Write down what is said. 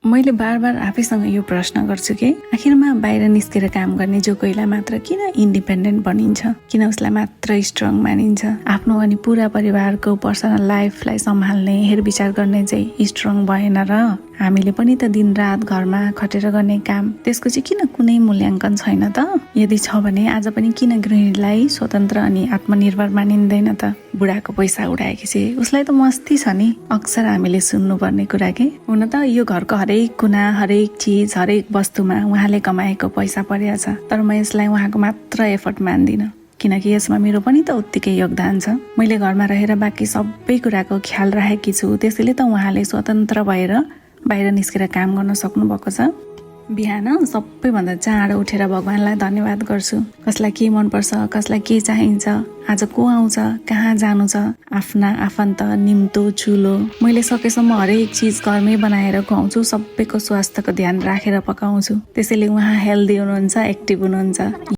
मैले बार बार आफैसँग यो प्रश्न गर्छु कि आखिरमा बाहिर निस्केर काम गर्ने जो कोहीलाई मात्र किन इन्डिपेन्डेन्ट बनिन्छ, किन उसलाई मात्र स्ट्रङ मानिन्छ। आफ्नो अनि पुरा परिवारको पर्सनल लाइफलाई सम्हाल्ने हेरविचार गर्ने चाहिँ स्ट्रङ भएन र हामीले पनि त दिनरात घरमा खटेर गर्ने काम, त्यसको चाहिँ किन कुनै मूल्याङ्कन छैन त। यदि छ भने आज पनि किन गृहिणीलाई स्वतन्त्र अनि आत्मनिर्भर मानिँदैन त। बुढाको पैसा उडाएपछि उसलाई त मस्ती छ नि, अक्सर हामीले सुन्नुपर्ने कुरा के। हुन त यो घरको हरेक कुना, हरेक चिज, हरेक वस्तुमा उहाँले कमाएको पैसा परेको छ, तर म यसलाई उहाँको मात्र एफर्ट मान्दिनँ, किनकि यसमा मेरो पनि त उत्तिकै योगदान छ। मैले घरमा रहेर बाँकी सबै कुराको ख्याल राखेकी छु, त्यसैले त उहाँले स्वतन्त्र भएर बाहिर निस्केर काम गर्न सक्नु भएको छ। बिहान सबैभन्दा चाँडो उठेर भगवानलाई धन्यवाद गर्छु। कसलाई के मनपर्छ, कसलाई के चाहिन्छ, आज को आउँछ, कहाँ जानु छ, आफ्ना आफन्त, निम्तो, चुलो, मैले सकेसम्म हरेक चिज घरमै बनाएर खुवाउँछु। सबैको स्वास्थ्यको ध्यान राखेर पकाउँछु, त्यसैले उहाँ हेल्दी हुनुहुन्छ, एक्टिभ हुनुहुन्छ।